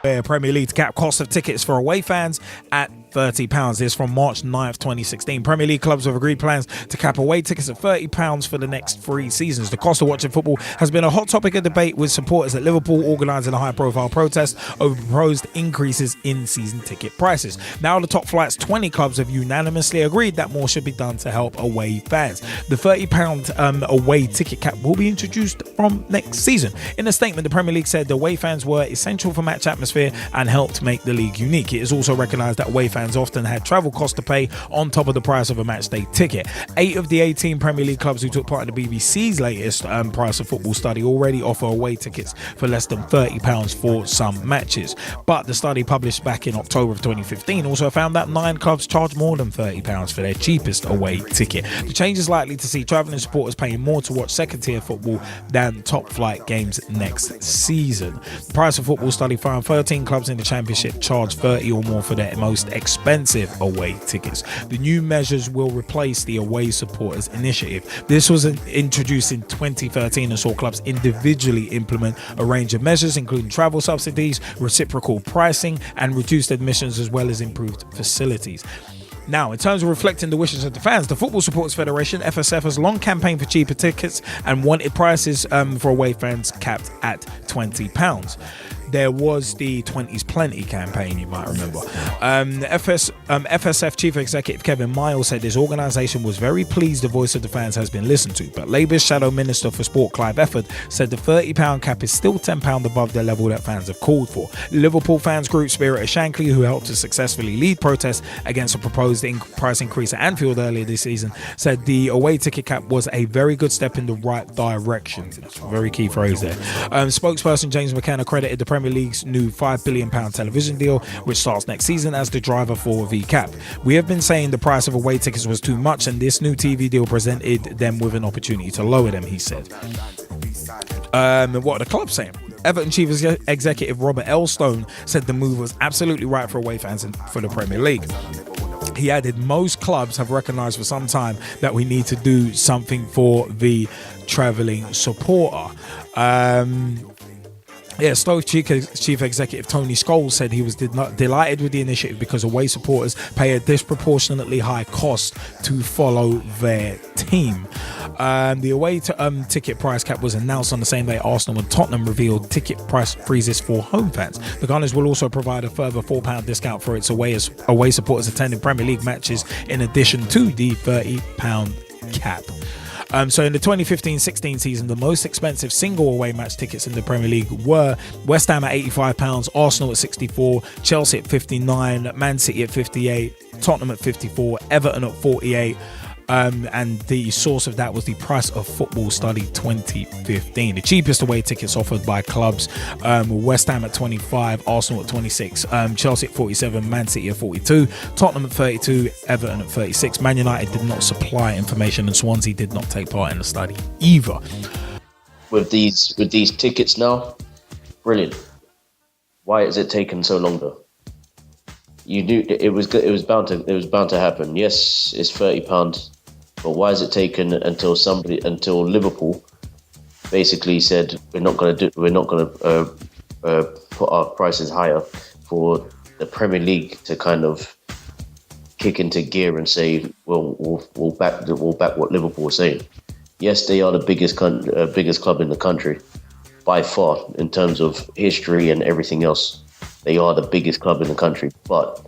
Premier League to cap cost of tickets for away fans at £30. This is from March 9th, 2016. Premier League clubs have agreed plans to cap away tickets at £30 for the next 3 seasons. The cost of watching football has been a hot topic of debate, with supporters at Liverpool organising a high-profile protest over proposed increases in season ticket prices. Now the top flight's 20 clubs have unanimously agreed that more should be done to help away fans. The £30 away ticket cap will be introduced from next season. In a statement, the Premier League said the away fans were essential for match atmosphere and helped make the league unique. It is also recognised that away fans often had travel costs to pay on top of the price of a match day ticket. 8 of the 18 Premier League clubs who took part in the BBC's latest price of football study already offer away tickets for less than £30 for some matches. But the study, published back in October of 2015, also found that 9 clubs charge more than £30 for their cheapest away ticket. The change is likely to see travelling supporters paying more to watch second-tier football than top-flight games next season. The price of football study found 13 clubs in the Championship charge 30 or more for their most expensive away tickets. The new measures will replace the Away Supporters Initiative. This was introduced in 2013 and saw clubs individually implement a range of measures, including travel subsidies, reciprocal pricing, and reduced admissions, as well as improved facilities. Now, in terms of reflecting the wishes of the fans, the Football Supporters Federation, FSF, has long campaigned for cheaper tickets and wanted prices for away fans capped at £20. There was the 20s Plenty campaign, you might remember. FSF Chief Executive Kevin Miles said his organisation was very pleased the voice of the fans has been listened to, but Labour's Shadow Minister for Sport Clive Efford said the £30 cap is still £10 above the level that fans have called for. Liverpool fans group Spirit of Shankly, who helped to successfully lead protests against a proposed price increase at Anfield earlier this season, said the away ticket cap was a very good step in the right direction. That's a very key phrase there. Spokesperson James McKenna credited the Premier League's new £5 billion television deal, which starts next season, as the driver for the cap. We have been saying the price of away tickets was too much, and this new TV deal presented them with an opportunity to lower them, he said. What are the clubs saying? Everton Chief Executive Robert Elstone said the move was absolutely right for away fans and for the Premier League. He added, most clubs have recognised for some time that we need to do something for the travelling supporter. Stoke Chief Executive Tony Scholes said he was delighted with the initiative because away supporters pay a disproportionately high cost to follow their team. The away ticket price cap was announced on the same day Arsenal and Tottenham revealed ticket price freezes for home fans. The Gunners will also provide a further £4 discount for its away supporters attending Premier League matches, in addition to the £30 cap. So in the 2015-16 season, the most expensive single away match tickets in the Premier League were West Ham at £85, Arsenal at £64, Chelsea at £59, Man City at £58, Tottenham at £54, Everton at £48. And the source of that was the Price of Football Study 2015. The cheapest away tickets offered by clubs were West Ham at 25, Arsenal at 26, Chelsea at 47, Man City at 42, Tottenham at 32, Everton at 36. Man United did not supply information, and Swansea did not take part in the study either. With these tickets now, brilliant. Why is it taking so long though? You knew it was good. It was bound to happen. Yes, it's £30, but why is it taken until Liverpool basically said we're not going to put our prices higher for the Premier League to kind of kick into gear and say, well, we'll back what Liverpool are saying. Yes, they are the biggest club in the country by far in terms of history and everything else. They are the biggest club in the country, but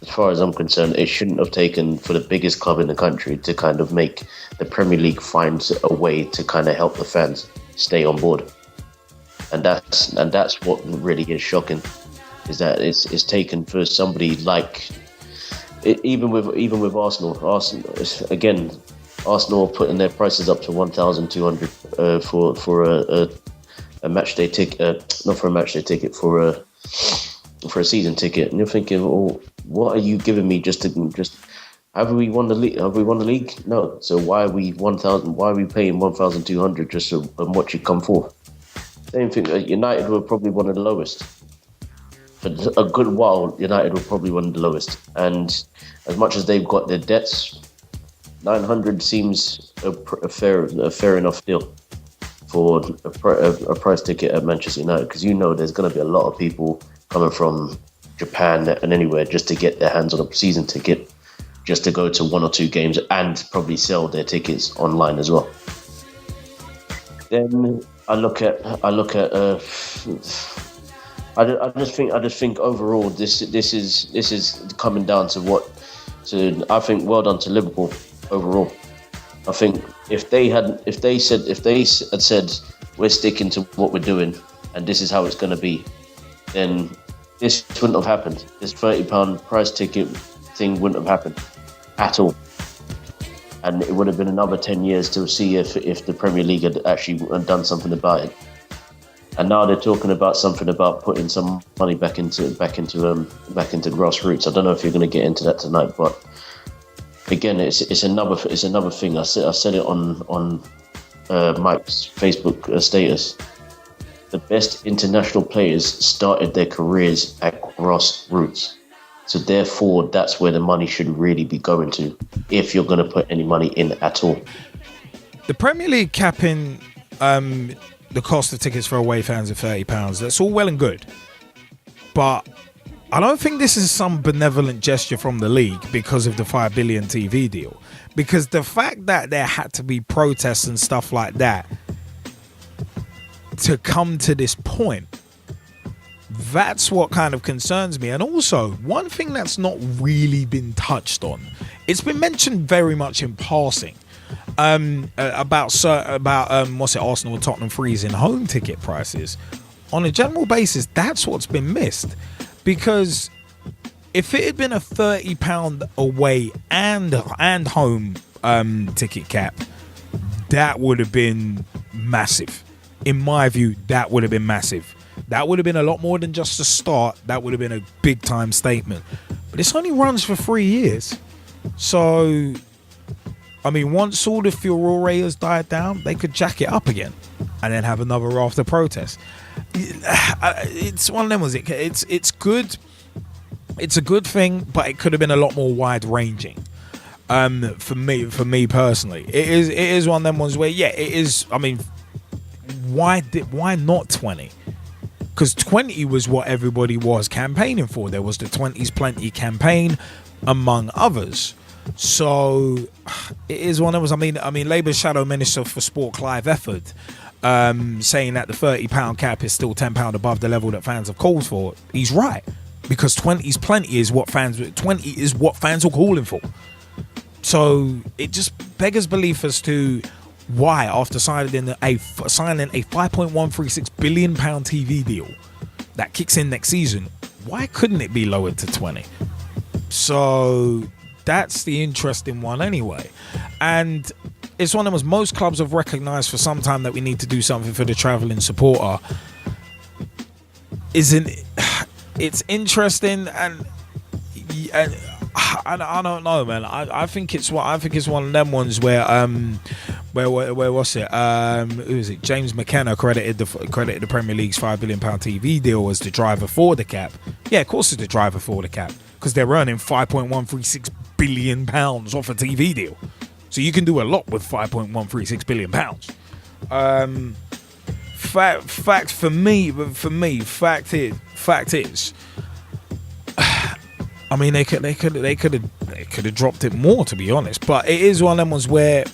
as far as I'm concerned, it shouldn't have taken for the biggest club in the country to kind of make the Premier League find a way to kind of help the fans stay on board. And that's what really is shocking, is that it's taken for somebody like even with Arsenal again. Arsenal putting their prices up to 1,200 for a match day ticket, not for a match day ticket, for a season ticket, and you're thinking, oh, what are you giving me just have we won the league? Have we won the league? No. So why are we paying 1,200 just to watch it come forth? Same thing. United were probably one of the lowest. For a good while, United were probably one of the lowest. And as much as they've got their debts, 900 seems a fair enough deal. for a price ticket at Manchester United, because there's going to be a lot of people coming from Japan and anywhere just to get their hands on a season ticket, just to go to one or two games and probably sell their tickets online as well. Then I just think overall this is coming down to I think well done to Liverpool overall. I think if they had said we're sticking to what we're doing and this is how it's going to be, then this wouldn't have happened. This £30 price ticket thing wouldn't have happened at all, and it would have been another 10 years to see if the Premier League had actually done something about it. And now they're talking about something about putting some money back into grassroots. I don't know if you're going to get into that tonight, but again, it's another thing. I said it on Mike's Facebook status. The best international players started their careers at grassroots, so therefore that's where the money should really be going to, if you're going to put any money in at all. The Premier League capping the cost of tickets for away fans at £30. That's all well and good, but I don't think this is some benevolent gesture from the league because of the $5 billion TV deal. Because the fact that there had to be protests and stuff like that to come to this point, that's what kind of concerns me. And also, one thing that's not really been touched on, it's been mentioned very much in passing, about Arsenal and Tottenham freezing home ticket prices. On a general basis, that's what's been missed. Because if it had been a £30 away and home ticket cap, that would have been massive. In my view, that would have been massive. That would have been a lot more than just a start. That would have been a big time statement. But this only runs for 3 years. So, I mean, once all the furore has died down, they could jack it up again and then have another raft of protests. It's one of them. It's good. It's a good thing, but it could have been a lot more wide ranging. For me personally, it is one of them ones where it is. I mean, why not 20? Because 20 was what everybody was campaigning for. There was the 20s plenty campaign, among others. So it is one of those. I mean, Labour's Shadow Minister for Sport, Clive Efford, saying that the £30 cap is still £10 above the level that fans have called for. He's right, because 20's plenty is what fans were calling for. So it just beggars belief as to why, after signing a £5.136 billion TV deal that kicks in next season, why couldn't it be lowered to 20? So that's the interesting one anyway. And it's one of those, most clubs have recognised for some time that we need to do something for the travelling supporter. It's interesting, and I don't know, man. I think it's one of them ones where what's it? Who is it? James McKenna credited the Premier League's £5 billion TV deal as the driver for the cap. Yeah, of course it's the driver for the cap, because they're earning £5.136 billion off a TV deal. So you can do a lot with £5.136 billion. Fact is, I mean, they could have dropped it more, to be honest. But it is one of them ones where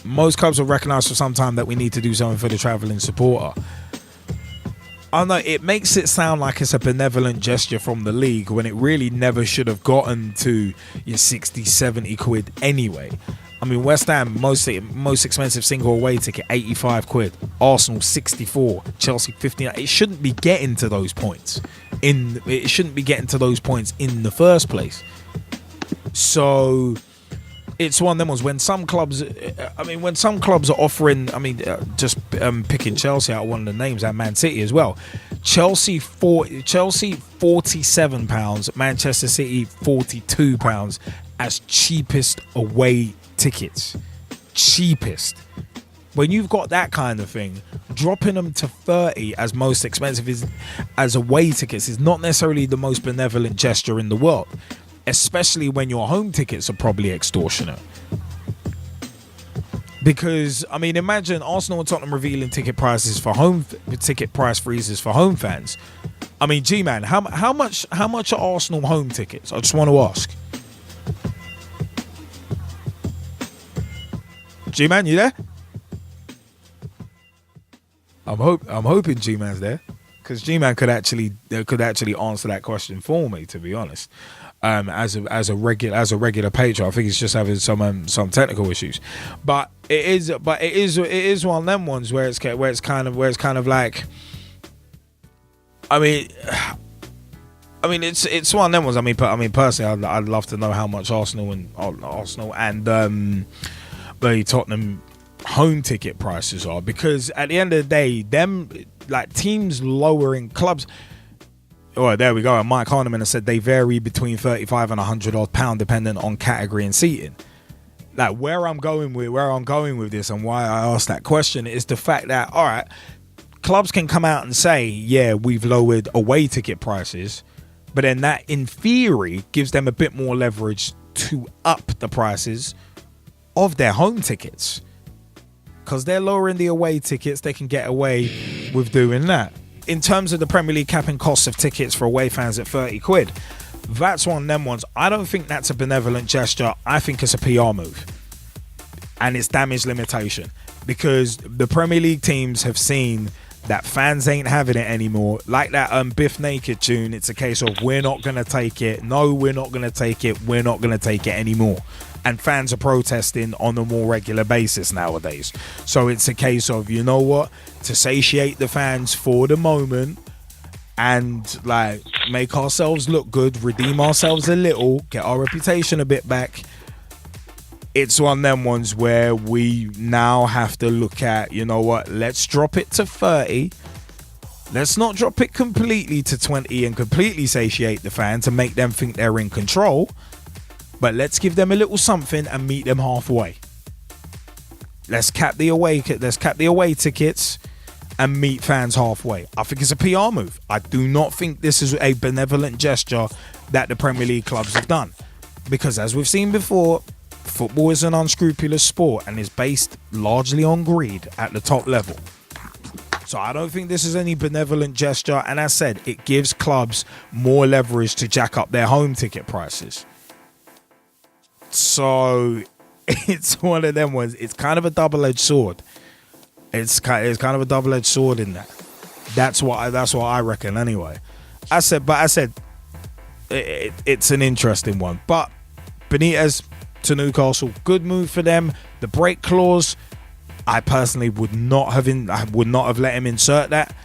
most clubs have recognised for some time that we need to do something for the travelling supporter. I know it makes it sound like it's a benevolent gesture from the league, when it really never should have gotten to your 60, 70 quid anyway. I mean, West Ham, most expensive single away ticket, 85 quid. Arsenal, 64. Chelsea, 59. It shouldn't be getting to those points. It shouldn't be getting to those points in the first place. So it's one of them ones when some clubs are offering, picking Chelsea out, one of the names, at Man City as well. Chelsea £47, Manchester City £42 as cheapest away tickets. Cheapest. When you've got that kind of thing, dropping them to 30 as most expensive as away tickets is not necessarily the most benevolent gesture in the world, especially when your home tickets are probably extortionate. Because I mean, imagine Arsenal and Tottenham revealing ticket prices for ticket price freezes for home fans. I mean, G-Man, how much are Arsenal home tickets? I just want to ask. G-Man, you there? I'm hoping G-Man's there, because G-Man could actually answer that question for me, to be honest. As a regular patron, I think he's just having some technical issues, but it is one of them ones where it's kind of like, I mean, it's one of them ones. I mean, personally, I'd love to know how much Arsenal and Tottenham home ticket prices are, because at the end of the day, them like teams lowering clubs. Oh, there we go. And Mike Harneman has said they vary between 35 and 100 odd pound depending on category and seating. Like where I'm going with this and why I asked that question is the fact that, all right, clubs can come out and say, yeah, we've lowered away ticket prices, but then that in theory gives them a bit more leverage to up the prices of their home tickets, because they're lowering the away tickets. They can get away with doing that. In terms of the Premier League capping costs of tickets for away fans at 30 quid, that's one of them ones. I don't think that's a benevolent gesture. I think it's a PR move, and it's damage limitation, because the Premier League teams have seen that fans ain't having it anymore. Like that Biff Naked tune, it's a case of we're not going to take it. No, we're not going to take it. We're not going to take it anymore. And fans are protesting on a more regular basis nowadays. So it's a case of, you know what, to satiate the fans for the moment and like make ourselves look good, redeem ourselves a little, get our reputation a bit back. It's one of them ones where we now have to look at, you know what, let's drop it to 30. Let's not drop it completely to 20 and completely satiate the fans and make them think they're in control. But let's give them a little something and meet them halfway. Let's cap the away tickets and meet fans halfway. I think it's a PR move. I do not think this is a benevolent gesture that the Premier League clubs have done. Because as we've seen before, football is an unscrupulous sport and is based largely on greed at the top level. So I don't think this is any benevolent gesture. And as I said, it gives clubs more leverage to jack up their home ticket prices. So it's one of them ones. It's kind of a double-edged sword. It's kind of a double-edged sword in that. That's what I reckon anyway. I said it's an interesting one. But Benitez to Newcastle, good move for them. The break clause, I personally would not have let him insert that,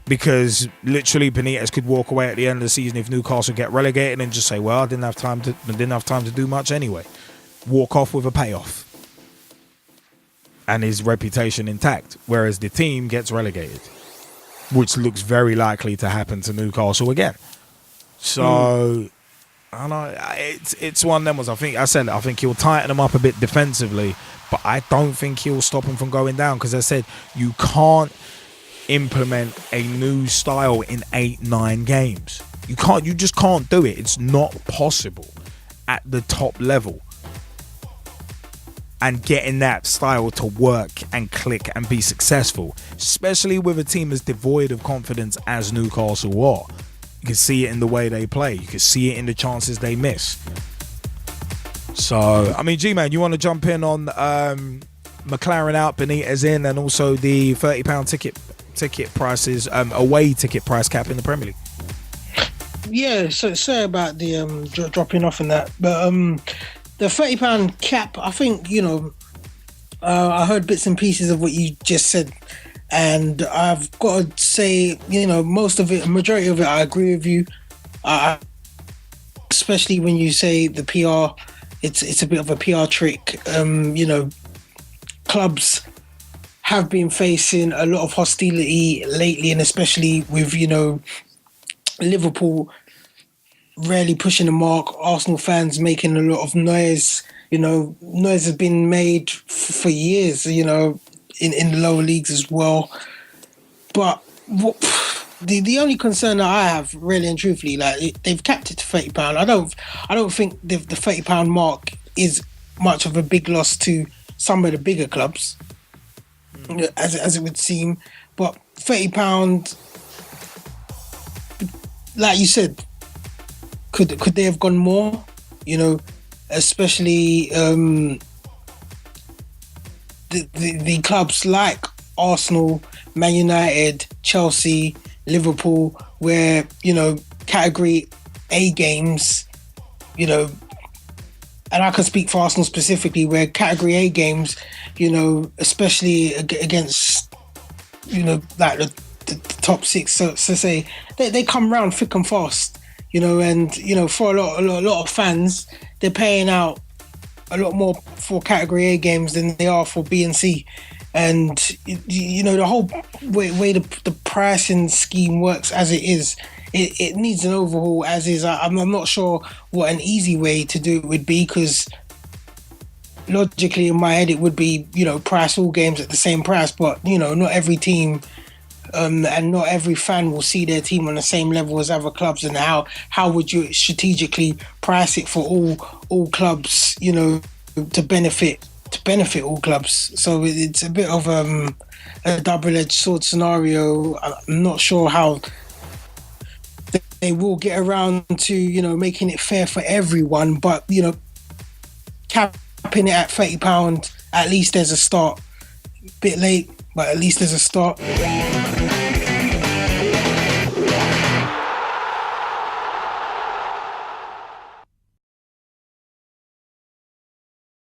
because literally Benitez could walk away at the end of the season if Newcastle get relegated and just say, well, I didn't have time to do much anyway. Walk off with a payoff and his reputation intact, whereas the team gets relegated, which looks very likely to happen to Newcastle again. So I don't know, it's one of them ones. I think he'll tighten them up a bit defensively, but I don't think he'll stop them from going down, because I said you can't implement a new style in 8-9 games. You just can't do it. It's not possible at the top level. And getting that style to work and click and be successful, especially with a team as devoid of confidence as Newcastle are. You can see it in the way they play. You can see it in the chances they miss. So, I mean, G-Man, you want to jump in on McLaren out, Benitez in, and also the £30 ticket prices, away ticket price cap in the Premier League? Yeah, so sorry about the dropping off in that, but the £30 cap, I think, I heard bits and pieces of what you just said, and I've got to say, most of it, majority of it, I agree with you. Especially when you say the PR, it's a bit of a PR trick. Clubs have been facing a lot of hostility lately, and especially with, Liverpool rarely pushing the mark, Arsenal fans making a lot of noise. Noise has been made for years, in the lower leagues as well. But the only concern that I have, really and truthfully, they've capped it to £30. I don't think the £30 mark is much of a big loss to some of the bigger clubs, as it would seem. But £30, like you said, could they have gone more? You know, especially the clubs like Arsenal, Man United, Chelsea, Liverpool, where, you know, category A games, you know, and I can speak for Arsenal specifically, where category A games, you know, especially against, you know, like the top six, so say, they come round thick and fast, you know, and, you know, for a lot of fans, they're paying out a lot more for category A games than they are for B and C. And, you know, the whole way the pricing scheme works as it is, it needs an overhaul as is. I'm not sure what an easy way to do it would be, because logically in my head it would be, you know, price all games at the same price. But, you know, not every team and not every fan will see their team on the same level as other clubs. And how would you strategically price it for all clubs, you know, to benefit all clubs? So it's a bit of a double-edged sword scenario. I'm not sure how they will get around to, you know, making it fair for everyone, but, you know, capping it at £30, at least there's a start. Bit late, but at least there's a start.